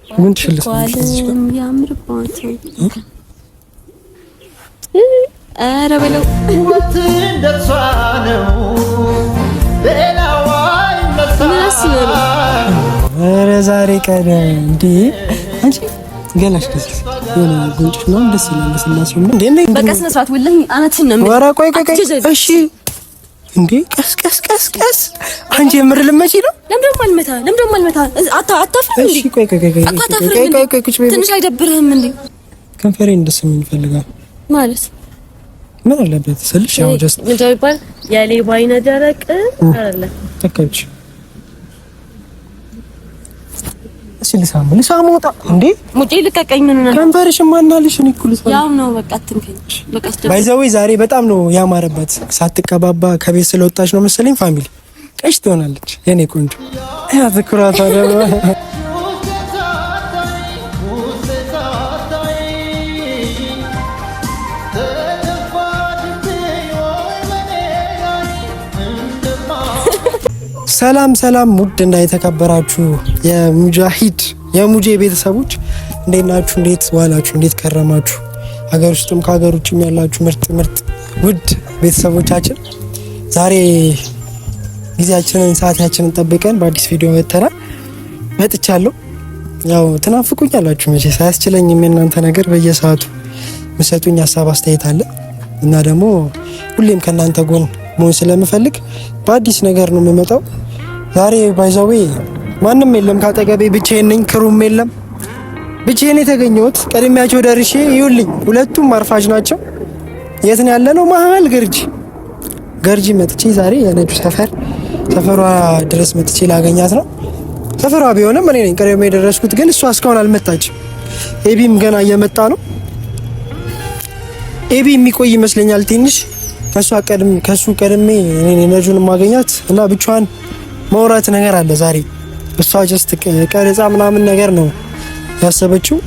ጉንጭ ልስ ያምርባት ኧረ በለው ወት እንደሷ ነው በላዋ ይነሳ ኧረ ዛሬ ቀን እንዴ አንቺ ገላሽ ደስ የሆነ ጉንጭ ነው ደስ ይላል ለስላሴው እንዴ ነኝ በቃ ስነ ስርዓት ወላሂ አናትን ነው ወራ ቆይ እሺ እንዴ ቀስ አንቺ የምር ልመጪ ነው ለምንድነው ማልመታ አታፍር እንዴ እሺ ቆይ ቁጭ በይ ትንሽ አይደብርህም እንዴ ከንፈሬን ደስ የሚፈልጋል ማለት ምን አለበት ስልሽ ያው ጀስት ምንድነው ይባል የሌባ አይነ ደረቅ አይደለ ተከብች ልሳም ወጣ እንዴ ሙጪ ልቀቀኝ ምን ነው ከንፈርሽ ማናልሽ እኔ እኮ ልሳም ያው ነው በቃ አትንከኝ በቃ ባይዘው ዛሬ በጣም ነው ያማረበት ሳትቀባባ ከቤት ስለወጣች ነው መሰለኝ ፋሚሊ ቀሽ ትሆናለች የኔ ቆንጆ ያ ትኩራታ ደግሞ ሰላም ውድና የተከበራችሁ የሙጄ ቤተሰቦች እንዴት ናችሁ? እንዴት ዋላችሁ? እንዴት ከረማችሁ? ሀገር ውስጥም ከሀገር ውጭም ያላችሁ ምርጥ ውድ ቤተሰቦቻችን ዛሬ ጊዜያችንን ሰዓታችንን ጠብቀን በአዲስ ቪዲዮ መጥቻለሁ። ያው ትናፍቁኛላችሁ መቼ ሳያስችለኝ የእናንተ ነገር በየሰዓቱ ምሰጡኝ ሀሳብ አስተያየት አለ እና ደግሞ ሁሌም ከእናንተ ጎን መሆን ስለምፈልግ በአዲስ ነገር ነው የምመጣው። ዛሬ ባይዛዌ ማንም የለም ካጠገቤ ብቻዬን ነኝ። ክሩም የለም ብቻዬን የተገኘሁት ቀድሜያቸው ደርሼ ይውልኝ ሁለቱም አርፋጅ ናቸው። የት ነው ያለነው? መሀል ገርጂ መጥቼ ዛሬ የነጁ ሰፈሯ ድረስ መጥቼ ላገኛት ነው። ሰፈሯ ቢሆንም እኔ ነኝ ቀድሜ የደረስኩት፣ ግን እሷ እስካሁን አልመጣችም። ኤቢም ገና እየመጣ ነው። ኤቢ የሚቆይ ይመስለኛል ትንሽ ከሱ ቀድሜ እኔ ነጁን ማገኛት እና ብቻዋን ማውራት ነገር አለ ዛሬ። እሷ ጀስት ቀረጻ ምናምን ነገር ነው ያሰበችው።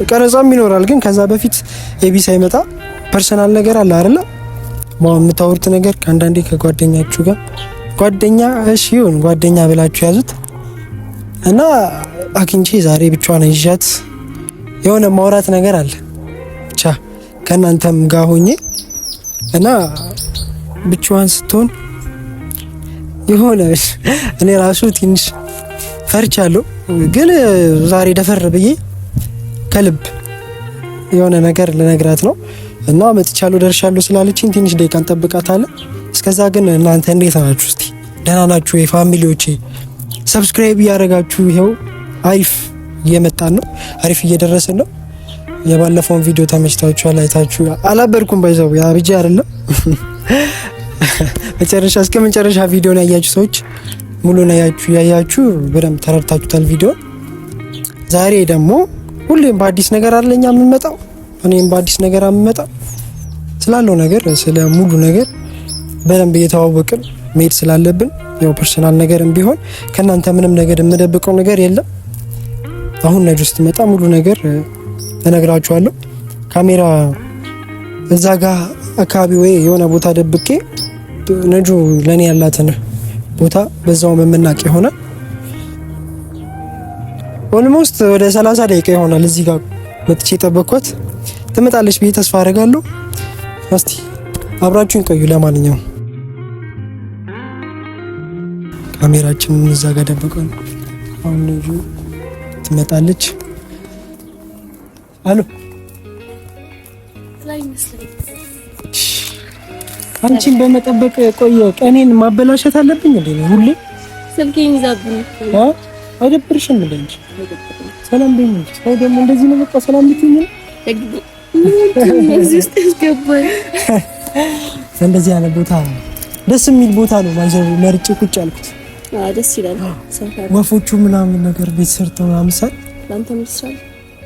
ቀረጻም ይኖራል፣ ግን ከዛ በፊት ኤቢ ሳይመጣ ፐርሰናል ነገር አለ አይደለ? የምታወሩት ነገር ከአንዳንዴ ከጓደኛችሁ ጋር ጓደኛ ብላችሁ ያዙት እና አግኝቼ ዛሬ ብቻዋን ይዣት የሆነ ማውራት ነገር አለ ብቻ ከእናንተም ጋር ሆኜ እና ብቻዋን ስትሆን የሆነ እኔ ራሱ ትንሽ ፈርቻለሁ፣ ግን ዛሬ ደፈር ብዬ ከልብ የሆነ ነገር ልነግራት ነው እና መጥቻለሁ ደርሻለሁ ስላለችኝ ትንሽ ደቂቃ እንጠብቃታለን። እስከዛ ግን እናንተ እንዴት ናችሁ? እስቲ ደህና ናችሁ? የፋሚሊዎቼ ሰብስክራይብ እያደረጋችሁ ይኸው አሪፍ እየመጣን ነው፣ አሪፍ እየደረስን ነው። የባለፈውን ቪዲዮ ተመችታችኋል? አይታችሁ አላበርኩም ባይዘው ያ ብቻ አይደለም እስከ መጨረሻ ቪዲዮን ያያችሁ ሰዎች ሙሉ ነው ያያችሁ በደንብ ተረድታችሁታል ቪዲዮ። ዛሬ ደግሞ ሁሌም በአዲስ ነገር አይደለኛ የምንመጣው፣ እኔም በአዲስ ነገር የምመጣው ስላለው ነገር ስለ ሙሉ ነገር በደንብ እየተዋወቅን መሄድ ስላለብን ያው ፐርሰናል ነገርም ቢሆን ከናንተ ምንም ነገር የምደብቀው ነገር የለም። አሁን ነጁ ስትመጣ ሙሉ ነገር እነግራችኋለሁ። ካሜራ እዛ ጋር አካባቢ ወይ የሆነ ቦታ ደብቄ ነጁ ለኔ ያላትን ቦታ በዛው መመናቅ ይሆናል። ኦልሞስት ወደ 30 ደቂቃ ይሆናል እዚህ ጋር መጥቼ ጠበቅኳት። ትመጣለች ብዬ ተስፋ አደርጋለሁ። እስቲ አብራችሁን ቆዩ። ለማንኛውም ካሜራችንን እዛ ጋር ደብቀን አሁን ነጁ ትመጣለች። አሎ አንቺን በመጠበቅ ቆየ ቀኔን ማበላሸት አለብኝ እንዴ? ሁሌ ስልኬን ይዛብኝ አይደብርሽም እንዴ? ሰላም በይኝ እንጂ ሰው ደግሞ እንደዚህ ነው በቃ ሰላም ልትይኝ ነው እዚህ ውስጥ ያስገባኝ። እንደዚህ ያለ ቦታ ደስ የሚል ቦታ ነው ማለት መርጬ ቁጭ አልኩት። ደስ ይላል። ወፎቹ ምናምን ነገር ቤት ሰርተው ምናምን ሳይ ላንተ ምሳሌ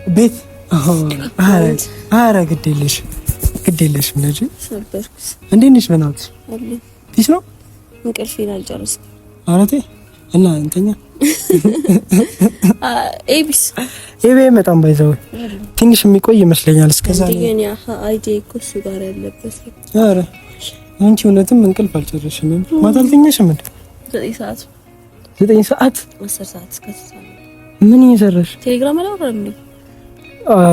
ቤት አረ ግዴለሽ ነጂ ሰበርኩስ። እንዴት ነሽ? በናት ፒስ ነው። እንቅልፌን አልጨረስኩም። አረቴ እና እንተኛ ኤቢስ በጣም ባይዘው ትንሽ የሚቆይ ይመስለኛል። እስከዛ ግን ያ አይዲ እኮ እሱ ጋር ያለበት። አረ አንቺ እውነትም እንቅልፍ አልጨረስሽም? ማታ አልተኛሽም እንዴ? 9 ሰዓት 10 ሰዓት ምን እየሰራሽ? ቴሌግራም አላወራም እንዴ?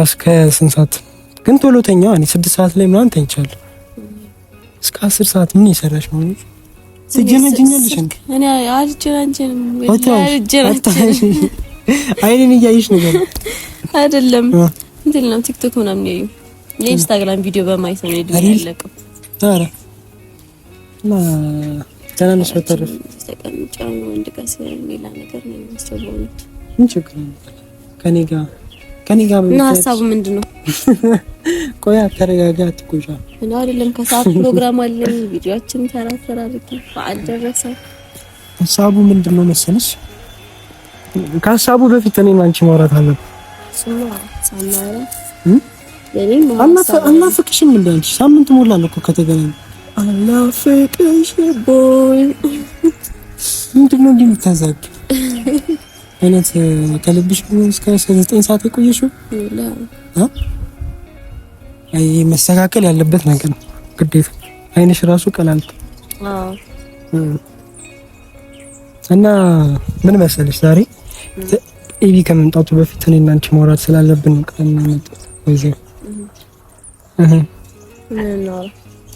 እስከ ስንት ሰዓት ግን ቶሎ ተኛ። እኔ 6 ሰዓት ላይ ምናምን ተኝቻለሁ። እስከ 10 ሰዓት ምን እየሰራሽ ነው? ትጀነጅኛለሽ እንዴ? እኔ አልጀናጀንም። አይኔን እያየሽ ነገር አይደለም እንትን ነው ቲክቶክ ምናምን ያዩ የኢንስታግራም ቪዲዮ በማየት ነው ያለቀው። ታራ ና ተናነሽ በተረፈ ተቀምጫው ነው እንደቀሰ ሌላ ነገር ነው የሚስተዋለው። ምን ችግር ነው? ከኔ ጋር እና ሀሳቡ ምንድነው? ቆያ ተረጋጋ። አትቆጫ እና አይደለም ከሰዓት ፕሮግራም አለን ቪዲዮአችን ተራፈራ ልክ በዓል ደረሰ። ሀሳቡ ምንድነው መሰለሽ? ከሀሳቡ በፊት እኔና አንቺ ማውራት አለብን። ሳናራ አናፍቅሽም እንደ አንቺ ሳምንት ሞላል እኮ ከተገናኘን። አናፍቅሽ ቦይ ምንድነው እንዲህ የምታዛግ አይነት ከልብሽ እስከ 9 ሰዓት የቆየሽው? አይ መስተካከል ያለበት ነገር ነው ግዴታ። አይንሽ ራሱ ቀላልቶ እና ምን መሰለሽ ዛሬ ኤቢ ከመምጣቱ በፊት እኔና አንቺ ማውራት ስላለብን ቀን መጣ ወይዘ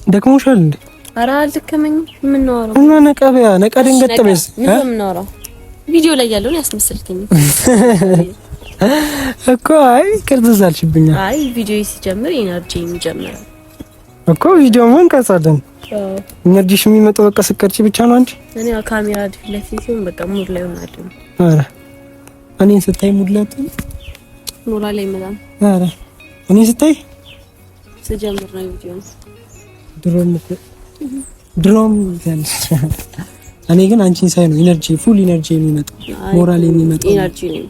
ደክሞሻል እንዴ? ኧረ አልደከመኝም። ምን ነው አረ እና ነቀበያ ነቀ ደንገጠበስ ምን ነው ቪዲዮ ላይ ያለውን ያስመስልከኝ እኮ። አይ ከርዘዛልሽብኛ። አይ ቪዲዮ ሲጀምር ኢነርጂ ይጀምራል እኮ። ቪዲዮ ምን ቀጻደን ኢነርጂሽ የሚመጣው በቃ ስቀርጪ ብቻ ነው አንቺ። እኔ ካሜራ ፊት ለፊት ሲሆን በቃ ሙድ ላይ ሆናለሁ። አረ እኔን ስታይ ሙድ ላይ ሞራ ላይ መጣም። አረ እኔን ስታይ ስጀምር ነው ቪዲዮ ድሮም ያለሽ። እኔ ግን አንቺን ሳይ ነው ኢነርጂ ፉል ኢነርጂ የሚመጣው ሞራል የሚመጣው ኢነርጂ ነው።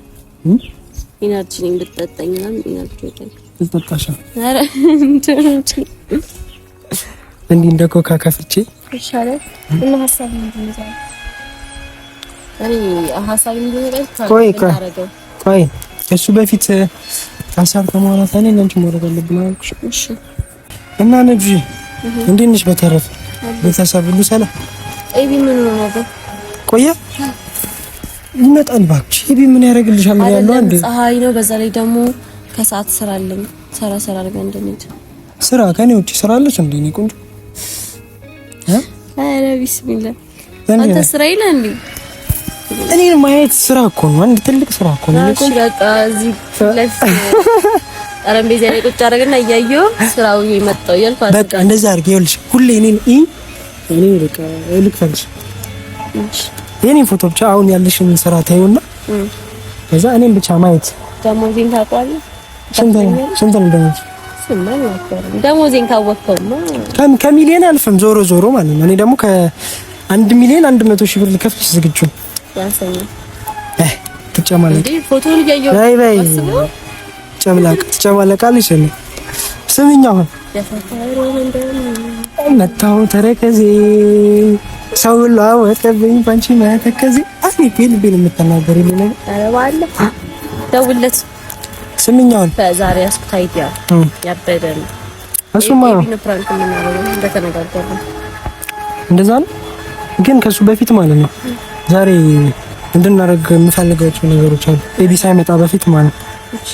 ኢነርጂ ነው ብትጠጣኝና ኢነርጂ ወጣኝ ልጠጣሻ። አረ እንዲህ እንደ ኮካ ከፍቼ ይሻላል። እና ሀሳብ ምንድን ነው? እኔ ሀሳብ ምንድን ነው? ቆይ እሱ በፊት ሀሳብ ከማውራት እኔ አንቺ ማውራት አለብን አልኩሽ። እሺ እና ነጂ እንዴት ነሽ? በተረፈ ቤተሰብ ሁሉ ሰላም? ኤቢ ምን ነው? ቆየ ይመጣል እባክሽ። ኤቢ ምን ያደርግልሻል? ያለው አንዴ ፀሐይ ነው። በዛ ላይ ደግሞ ከሰዓት ስራ አለኝ። ሰራ አድርገን እንደምንሄድ ስራ ከኔ ውጪ ስራ አለሽ እንዴ? እኔ ቆንጆ አረ ቢስሚላህ አንተ ስራ ይላል እንዴ? እኔን ማየት ስራ እኮ ነው። አንድ ትልቅ ስራ እኮ ነው። እሺ በቃ እዚህ ጠረጴዛ ላይ ቁጭ አደረግና እያየሁ ስራው ይመጣው ይልፋል። በቃ እንደዛ አድርጌ ይኸውልሽ፣ ሁሌ እኔ በቃ ልክፈልሽ። እሺ የኔን ፎቶ ብቻ አሁን ያለሽን ስራ ታዩና ከዛ እኔን ብቻ ማየት። ደሞዜን ታውቃለህ? ስንት ነው ደሞዝ? ደሞዜን ካወቅከውማ ከሚሊዮን አልፈም ዞሮ ማለት ነው። እኔ ደግሞ ከ1 ሚሊዮን 100 ሺህ ብር ልከፍልሽ ዝግጁ። ያሰኛል ትጨማለቅ እንዴ? ፎቶውን እያየሁ በይ ትጨማለቃለሽ። ስሚኛው መታው ተረከዜ ሰው ላወቀብኝ ባንቺ መተከዜ አይ ቢል የምትናገር ይልኝ። ኧረ ባለ ደውለት። ስሚኛው ዛሬ ያስኩት አይዲያ ያበደ ነው። እሱማ ፕራንክ ምን ነው እንደተነጋገርን እንደዛ ነው። ግን ከሱ በፊት ማለት ነው ዛሬ እንድናደርግ የምፈልጋቸው ነገሮች አሉ። ኤቢ ሳይመጣ በፊት ማለት ነው። እሺ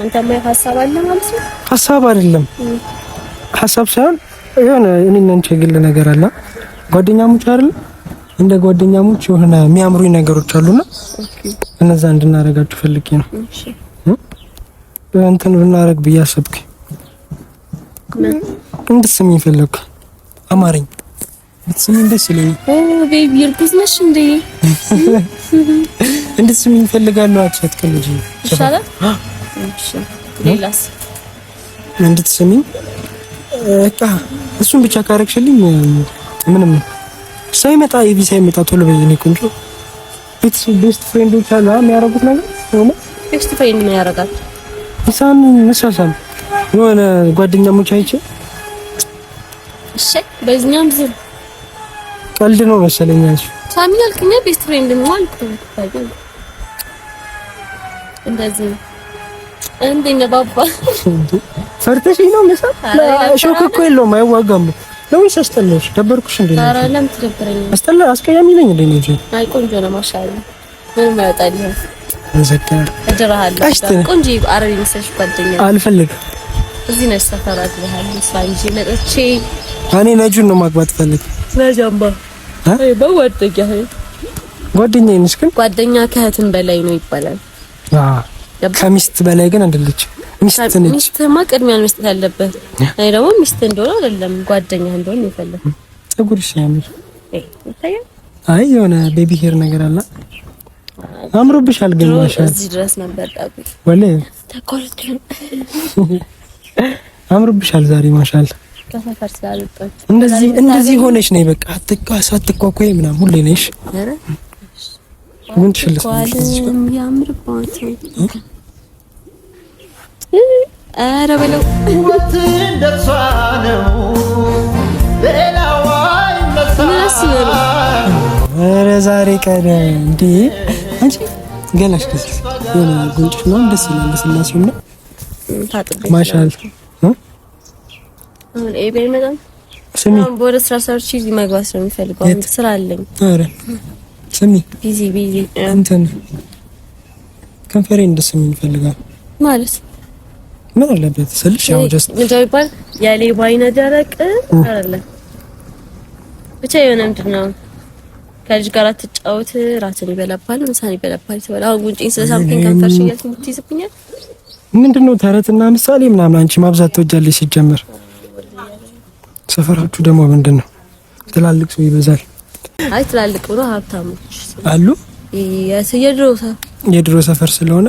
አንተማ ሀሳብ አለ ማለት ነው? ሀሳብ አይደለም ሀሳብ ሳይሆን የሆነ እኔና አንቺ የግል ነገር አለ። ጓደኛሞች አይደል? እንደ ጓደኛሞች የሆነ የሚያምሩኝ ነገሮች አሉና እነዛ እንድናደርጋቸው ፈልጌ ነው። እሺ እንትን ብናደርግ ብዬ አሰብኩኝ። እንድትስሚኝ ፈለኩ። አማረኝ እንድትስሚኝ ደስ ይለኛል። ኦ ቤቢ እርጉዝ ነሽ እንዴ? እንድትስሚኝ ፈልጋለሁ። አቻት ከልጅ ይሻላል። እሺ ሌላስ? እንድትስሚኝ በቃ እሱን ብቻ ካረግሽልኝ ምንም ሳይመጣ ኤቢ ሳይመጣ ቶሎ በይኔ ቆንጆ። ቤስት ፍሬንዶች አሉ የሚያረጉት ነገር ነው። ቤስት ፍሬንድ ምን ያረጋል? ኢሳን መሳሳም የሆነ ጓደኛሞች አይቼ እሺ በእኛም ዝም ቀልድ ነው መሰለኝ። አንቺ ሳሚ ያልከኝ ቤስት ፍሬንድ ነው አልኩኝ። ታዲያ እንደዚህ እንዴ ባባ ፈርተሽ ነው መሰል? ሾክ እኮ የለውም አይዋጋም። ለምን አስጠላሽ? ደበርኩሽ እንዴ? ኧረ ለምን ትደብረኝ? አስጠላ አስቀያሚ ነኝ እንዴ? ነው አይ ቆንጆ ነው ማሻአላ። ምንም አይወጣልኝ። አመሰግናለሁ። እድራሃለሁ። ቆንጆ አረብ መሰለሽ ጓደኛ አልፈልግም። እዚህ ነሽ ሰፈር አድርሃለሁ። ሳንጂ መጥቼ እኔ ነጁን ነው ማግባት ፈልግ ነጃምባ ጓደኛዬ ነሽ ግን ጓደኛ ከእህትም በላይ ነው ይባላል። ከሚስት በላይ ግን አይደለች። ሚስት ነች። ሚስትማ ቅድሚያ መስጠት ያለበት። እኔ ደግሞ ሚስት እንደሆነ አይደለም ጓደኛ እንደሆነ ይፈልግ። ፀጉርሽ ያምር። ይታያል። አይ የሆነ ቤቢ ሄር ነገር አለ። አምሮብሻል ግን ማሻአላ። እዚህ ድረስ ነበር ዳጉ ወለ ተቆልኩ። አምሮብሻል ዛሬ ማሻአላ። ከሰፈር ስላልወጣች እንደዚህ ሆነሽ ነኝ። በቃ አትቋቋይ ምናምን ሁሌ ነሽ። አረ ጉንጭ ልስልሽ ያምርባት። አረ በለው ውበት እንደሷ ነው ሌላዋ ይመስላል። አረ ዛሬ ቀን እንዴ አንቺ ገላሽ ደስ የሆነ ጉንጭሽ ነው ደስ ይላል። ስላሴውና ታጥብ ማሻአላ። አሁን ኤቤል መጣም ስሚ ወደ ስራ ሰርች እዚህ መግባት ነው የሚፈልገው። አሁን ስራ አለኝ። አረ ስሚ ቢዚ እንትን ከንፈሬን ደስ የሚፈልጋል ማለት ምን አለበት ስልሽ ያው ጀስት ምን ይባል ያሌባ አይነ ደረቅ አይደለ ብቻ የሆነ ምንድነው ከልጅ ጋር አትጫወት ራስን ይበላባል ምሳን ይበላባል ተባለ። አሁን ጉንጭን ስለሳምከኝ ከንፈርሽ እያልኩ ትይዝብኛል። ምንድነው ተረትና ምሳሌ ምናምን አንቺ ማብዛት ትወጃለሽ ሲጀመር። ሰፈራችሁ ደግሞ ምንድነው ትላልቅ ሰው ይበዛል። አይ ትላልቅ ብሎ ሀብታሞች አሉ። የድሮ ሰፈር ስለሆነ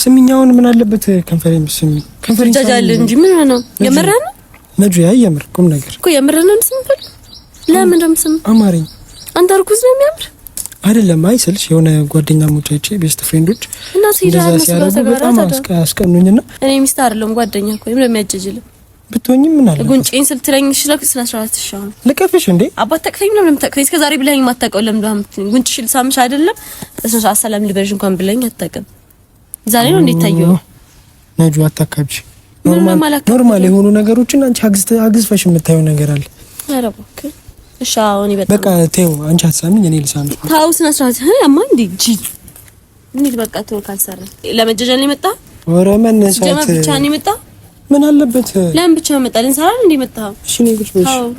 ስሚኛውን ምን አለበት ከንፈሬን ብስሚ ከንፈሬን ጃጃል እንጂ ምን ነው የምረን ነጁ የምር ቁም ነገር እኮ የምረን ነው ስንፈል ለምን እንደምስም አማርኛ አንተ አርኩዝ ነው የሚያምር አይደለም። አይ ስልሽ የሆነ ጓደኛሞቼ ቤስት ፍሬንዶች እና ሲዳር በጣም አስቀኑኝና እኔ ሚስት አይደለም ጓደኛ እኮ ምን የሚያጀጅል ብትሆኝም ምን አለ ጉንጭን ስትለኝ ይችላል ስለ 14 ሻው ልቀፍሽ እንዴ አባት ተከፈኝ ምንም ተከፈኝ እስከ ዛሬ ብለኝ ማታቀው ለምን ጉንጭሽ ልሳምሽ አይደለም ለሰው ሰላም ልበርሽ እንኳን ብለኝ አታቀም ዛሬ ነው እንዴት ታየው ነጁ አታካብሽ። ኖርማል የሆኑ ነገሮችን አንቺ አግዝፈሽ የምታየው ነገር አለ። ኧረ እባክህ እሺ አሁን ይበጣ በቃ ተይው አንቺ አትሳሚኝ እኔ ልሳምሽ ታው ስነ ስርዓት አማ እንዴ ጂ እንዴት በቃ ተው ካልሰራ ለመጀጀል ነው የመጣ ወረ መነሳት ጀማ ብቻ ነው የመጣ ምን አለበት ለምን ብቻ መጣ ልንሰራ እንዴ መጣ እሺ ነው ግሽ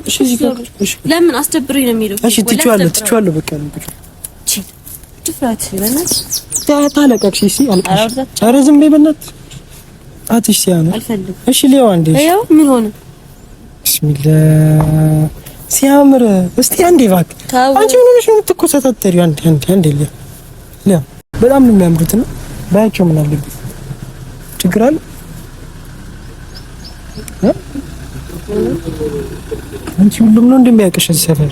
እሺ እዚህ ጋር እሺ ለምን አስደብሩኝ ነው የሚለው እሺ ትችዋለሁ በቃ ነው ጂ ትፍራት ለናት ታለቀቅሽ እሺ አልቀሽ ኧረ ዝም በይ በእናትሽ አትሽ ሲያነ አልፈልግም እሺ ሊያው አንዴ ያው ምን ሆነ ቢስሚላህ ሲያምር እስቲ አንዴ እባክህ አንቺ ምን ሆነሽ ነው የምትኮሳተሪው አንዴ ሊያ በጣም ነው የሚያምሩት ነው ባያቸው ምን አለበት ችግር አለ አንቺ ሁሉም ነው እንደሚያውቅሽ እዚህ ሰፈር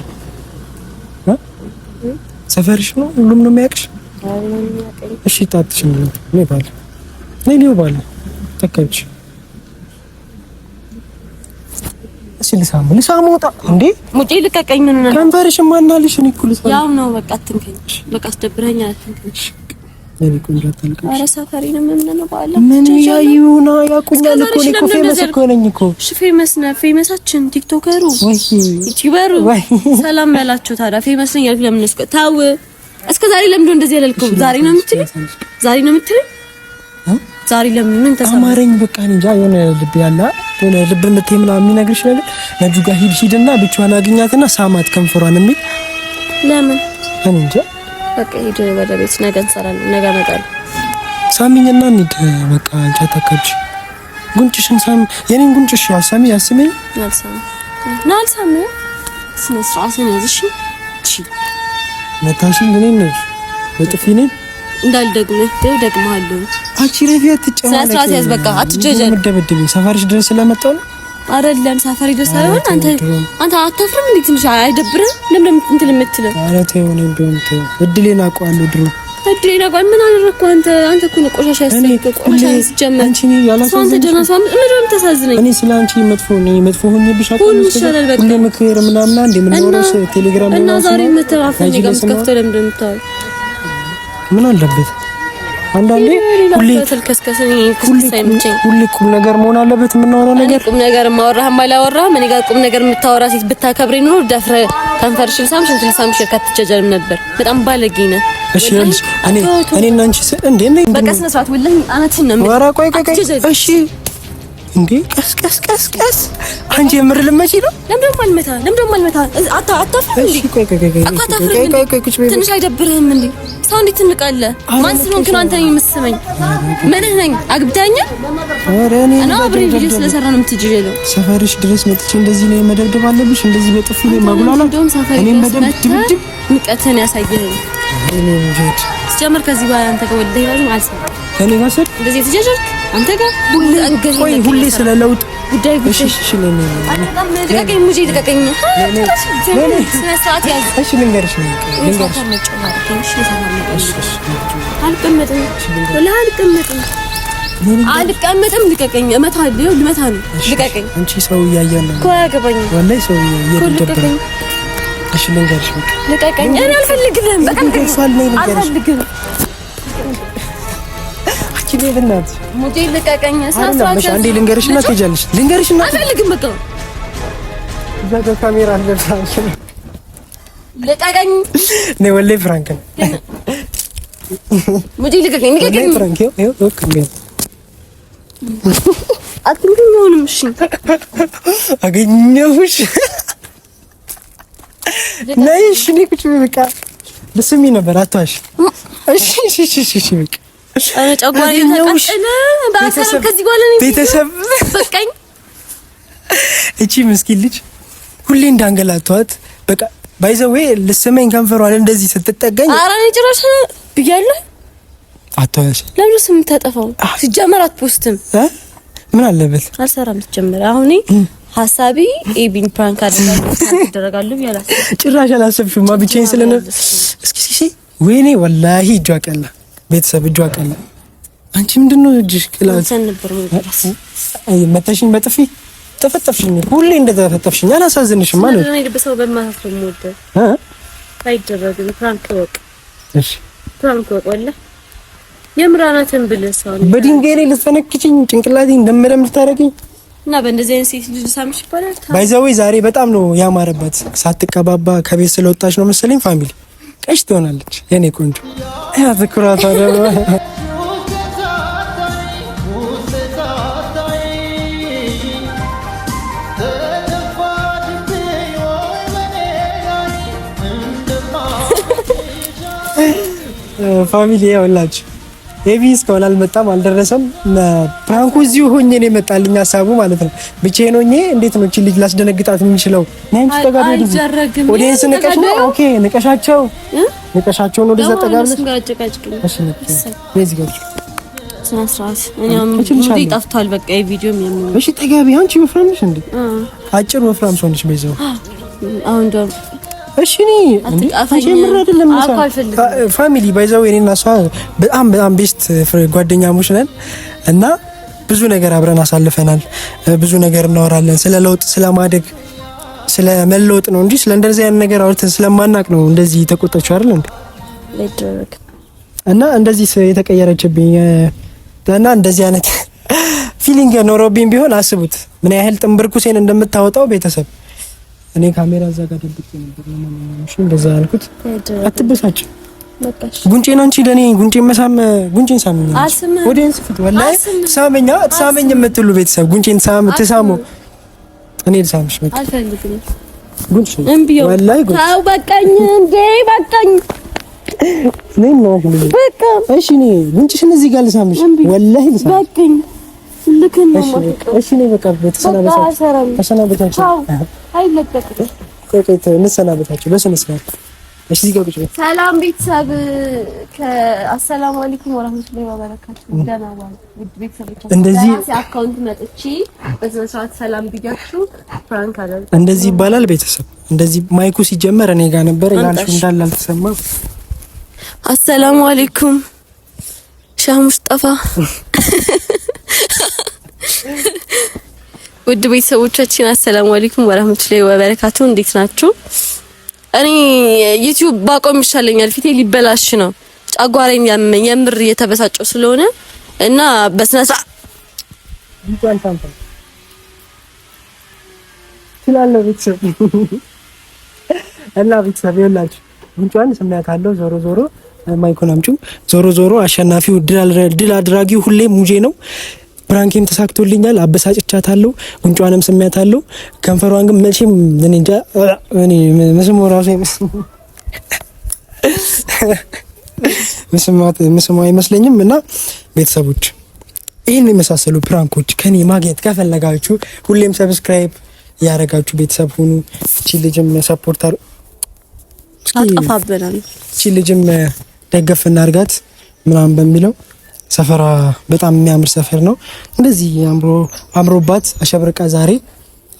ሰፈርሽ ነው ሁሉም ነው የሚያውቅሽ እሺ ታጥሽ ነው ባለ ነው ባለ ተከብች እሺ ልሳም ወጣ እንዴ ሙጪ ልቀቀኝ ምን ነው ከንፈርሽ ማናልሽ ነው እኮ ልሳም ያው ነው በቃ አትንከኝ በቃ አስደብረኛ አትንከኝ ለኔ ቆንጆ አታልቅሽ ኧረ ሰፈሪ ነው ምን ነው ባለ ምን ያዩና ያቁኛል እኮ ነው ፌመስ እኮ ነኝ እኮ ፌመስ ነው ፌመሳችን ቲክቶከሩ ዩቲዩበሩ ሰላም ያላችሁ ታዲያ ፌመስ ነኝ ያልኩ ለምን እስከ ታው እስከ ዛሬ ለምን እንደዚህ ያላልከው ዛሬ ነው የምትለኝ ዛሬ ለምን ምን ተሰማ አማረኝ በቃ እንጃ የሆነ ልብ ያላ የሆነ ልብ ምትምላ የሚነግርሽ ነገር ነጁ ጋር ሂድና ብቻዋን አግኛትና ሳማት ከንፈሯን የሚል ለምን እንጃ በቃ ሂድ ወደ ቤት ነገ እንሰራለን ነገ እመጣለሁ ሳሚኝና እንሂድ በቃ አንቺ አታከብሽ ጉንጭሽን ሳም የኔን ጉንጭሽ ያሳሚ ናልሳሚ ስነ ስርዓትን ያዝሽ መታሽኝ ምን ነው በጥፊ ነኝ እንዳልደግመህ ደግመሃለሁ አንቺ ረፊያት ትጫወታለሽ ስነ ስርዓት ያዝ በቃ አትጀጀል ምደብድብኝ ሰፈርሽ ድረስ ስለመጣው ነው አይደለም ሰፈሪ ድረስ አይሆን አንተ አታፍርም እንዴ ትንሽ አይደብርም ለምን እንትን የምትለው ኧረ ተይው ነው እንደውም እድሌን አውቀዋለሁ ድሮ እድሌን አውቀዋለሁ ምን አደረኩ አንተ እኮ ነው ቆሻሻ ቆሻሻ ጀመር አንቺ ነው ያላሰው አንተ ደህና ሰው ምንም ተሳዝነኝ እኔ ስለ አንቺ መጥፎ ሆኜብሽ አውቃለሁ ሁሌ ምክር ምናምን እንደ ምን ወረስ ቴሌግራም እና ዛሬ መተራፈኝ ጋር ከፍተው ለምን እንደምታው ምን አለበት አንዳንዴ ሁሌ ቁም ነገር መሆን አለበት የምናወራው ነገር። ቁም ነገር ማወራህም አላወራህም እኔ ጋር ቁም ነገር የምታወራ ሴት ብታከብረኝ ኖሮ ደፍረህ ከንፈርሽን ሳምሽ ከትጀጀልም ነበር። በጣም ባለጌ ነህ። እሺ እኔ እና አንቺ እንዴ በቃ ስነ ስርዓት ወላሂ አናትሽን ነው ኧረ ቆይ እሺ እንዴ ቀስ አንቺ የምር ልመጪ ነው? ለምንድነው ማልመታ አታፍም እንዴ? ቆይ ትንሽ አይደብርህም እንዴ? ሰው እንዴት ትንቃለህ? ማን ስለሆንክ ነው አንተ የምትስመኝ? ምንህ ነኝ? አግብተኸኛል? ኧረ እኔ አብሬ ቪዲዮ ስለሰራ ነው የምትጅለው። ሰፈርሽ ድረስ መጥቼ እንደዚህ ነው መደብደብ አለብሽ? እንደዚህ በጥፊ ነው ማጉላላት? እኔም በደንብ ድብድብ ንቀትን ያሳየህ እኔ ልጅ ሲጀምር ከዚህ በኋላ አንተ ጋር ወልደህ ይላል አልሰማም። ከኔ ጋር ስል እንደዚህ ትጀጀርክ አንተ ጋር ሁሌ ስለ ለውጥ ጉዳይ እሺ ልቀቀኝ ሙጂ ልቀቀኝ። ስነ ስርዓት ያዝ። እሺ ልንገርሽ አልቀመጥም ልቀቀኝ። እመታለሁ ልመታ ነው ልቀቀኝ። አንቺ ሰው እያየን ነው እኮ አያገባኝም ወላሂ ሰው እየደበረኝ። እሺ ልንገርሽ ልቀቀኝ። እኔ አልፈልግም በቃ አልፈልግም። ለብናት ሙጂ ልቀቀኝ። አንዴ ልንገርሽና ትሄጃለሽ። ልንገርሽና አልፈልግም በቃ ዘጋ ካሜራ አልደርሳሽ። ልቀቀኝ። ነይ ወላሂ ፍራንክ ነው ሙጂ ልቀቀኝ። ፍራንክ ይኸው አትንገኝውንም። እሺ አገኘሁሽ። ነይ እሺ ነይ ቁጭ በቃ ልስሚ ነበር አትዋሽ። እሺ በቃ ቤተሰብ በቃኝ። እቺ ምስኪን ልጅ ሁሌ እንዳንገላቷት በቃ ባይዘዌ ልስመኝ ከንፈሯን እንደዚህ ስትጠገኝ ኧረ እኔ ጭራሽ ብያለሁ። አትዋሽ። ለምን ስም ተጠፋው? ሲጀመር አትፖስትም ምን አለበት? አልሰራም። ሲጀመር አሁን ሀሳቢ ኤቢን ፕራንክ አደረጋለሁ ያላስ ጭራሽ አላሰብሽማ። ብቻዬን ስለነ እስኪ ወይኔ ወላሂ እጇ ቀላ ቤተሰብ እጇ ቀላ። አንቺ ምንድነው እጅሽ ቅላት ነበር ማለት መተሽኝ በጥፊ ተፈጠፍሽኝ። ሁሌ እንደተፈጠፍሽኝ አላሳዝንሽም ማለት ነው። እኔ በሰው በማሳፍር ሞደ አይደረግም። ፕራንክ ወቅ እሺ ፕራንክ ወቅ ወላ የምራናትን ብለሳው በድንጋይ ላይ ልትፈነክችኝ ጭንቅላቴ እንደምረም ልታረጊኝ እና በእንደዚህ አይነት ሴት ልጅ ሳምሽ ይባላል። ባይዘዌ ዛሬ በጣም ነው ያማረባት። ሳትቀባባ ከቤት ስለወጣች ነው መሰለኝ ፋሚሊ ቀሽ ትሆናለች የኔ ቆንጆ። ያ ትኩራታ ደግሞ ፋሚሊ ያውላችሁ ኤቢ እስካሁን አልመጣም፣ አልደረሰም። ፕራንኩ እዚሁ ሆኜ ነው የመጣልኝ ሀሳቡ ማለት ነው። ብቻዬን ሆኜ እንዴት ነው እቺ ልጅ ላስደነግጣት የምችለው? ነንቺ ተጋደሉ ኦዲየንስ ንቀሽ ነው። ኦኬ ንቀሻቸው ነው ወደዛ ተጋደሉ። እሺ በዚህ ጋር ስናስራስ እኛም ሙዲ ጠፍቷል። በቃ የቪዲዮ የሚያምኑ እሺ ተጋቢ አንቺ ወፍራም ነሽ እንዴ? አጭር ወፍራም ሰው ነሽ በዛው አሁን ደግሞ እሺ ምር አይደለም ፋሚሊ ባይዛው እኔና እሷ በጣም ቤስት ጓደኛሞች ነን እና ብዙ ነገር አብረን አሳልፈናል። ብዙ ነገር እናወራለን ስለ ለውጥ፣ ስለ ማደግ፣ ስለ መለወጥ ነው እንጂ ስለ እንደዚህ አይነት ነገር አውርተን ስለማናቅ ነው እንደዚህ ተቆጣችሁ አይደል እንዴ? እና እንደዚህ የተቀየረችብኝ እና እንደዚህ አይነት ፊሊንግ ኖሮብኝ ቢሆን አስቡት ምን ያህል ጥንብርኩሴን እንደምታወጣው ቤተሰብ። እኔ ካሜራ እዛ ጋር ደብቄ ነበር ለማንኛውም እሺ እንደዛ ያልኩት አትበሳጭ። በቃሽ ጉንጬን አንቺ ለኔ ጉንጬን ሳመኝ ኦዲየንስ ፊት ወላሂ ሳመኝ የምትሉ ቤተሰብ ጉንጬን ትሳሙ። እኔ ልሳምሽ በቃ አልፈልግም። ጉንጭ እምቢው ወላሂ ጉንጭ ታው በቃኝ እንዴ በቃኝ ነኝ ነው በቃ እሺ እኔ ጉንጭሽን እዚህ ጋር ልሳምሽ ወላሂ ልሳምሽ በቃኝ ልክን ነው እሺ እኔ በቃ ተሰናበታችሁ አይለቀቅም። እንሰናበታችሁ በስነ ስርዓት እሺ። እዚህ ጋር ቁጭ በል። ሰላም ቤተሰብ አሰላሙ አለይኩም ወራህመቱላሂ ወበረካቱ። ደህና ዋሉ ውድ ቤተሰቦቻችን። እንደዚህ አካውንት መጥቼ በስነ ስርዓት ሰላም ብያችሁ ፍራንክ አላል እንደዚህ ይባላል ቤተሰብ። እንደዚህ ማይኩ ሲጀመር እኔ ጋር ነበር ያልሽው እንዳለ አልተሰማም። አሰላሙ አለይኩም ሻህ ሙስጠፋ ውድ ቤተሰቦቻችን አሰላሙ አለይኩም ወራህመቱላሂ ወበረካቱ። እንዴት ናችሁ? እኔ ዩቲዩብ ባቆም ይሻለኛል፣ ፊቴ ሊበላሽ ነው። ጨጓራዬን ያመኝ የምር እየተበሳጨው ስለሆነ እና በስነ ስርዓት ጉንጯን ታምጣ ስላለው ቤተሰብ እና ቤተሰብ ይኸውላችሁ ጉንጯን ስሜያታለሁ። ዞሮ ዞሮ ማይኮን አምጪው። ዞሮ ዞሮ አሸናፊው ድል አድራጊው ሁሌ ሙጄ ነው። ፕራንኬም ተሳክቶልኛል። አበሳጭቻታለሁ። ጉንጯንም ስሜያታለሁ። ከንፈሯን ግን መቼም እኔ እንጃ እኔ መስሞ ራሱ መስሞ አይመስለኝም። እና ቤተሰቦች ይህን የመሳሰሉ ፕራንኮች ከኔ ማግኘት ከፈለጋችሁ ሁሌም ሰብስክራይብ ያረጋችሁ ቤተሰብ ሁኑ። እቺ ልጅም ሰፖርት አጥፋብናል። እቺ ልጅም ደገፍ እናርጋት ምናምን በሚለው ሰፈራ በጣም የሚያምር ሰፈር ነው። እንደዚህ አምሮባት አሸብርቃ ዛሬ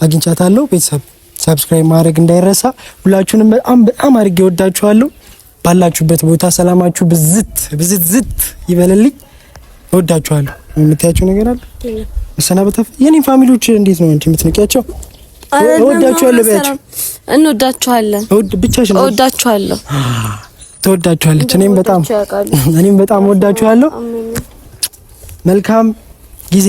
አግኝቻታለሁ። ቤተሰብ ሰብስክራይብ ማድረግ እንዳይረሳ። ሁላችሁንም በጣም አድርጌ ወዳችኋለሁ። ባላችሁበት ቦታ ሰላማችሁ ብዝት ይበልልኝ። ወዳችኋለሁ። የምታያቸው ነገር አለ መሰናበታ። የኔ ፋሚሊዎች እንዴት ነው አንቺ የምትነቂያቸው? ወዳችኋለሁ በያቸው። እንወዳችኋለን። ብቻሽን ወዳችኋለሁ። ተወዳችኋለች። እኔም በጣም ወዳችኋለሁ። መልካም ጊዜ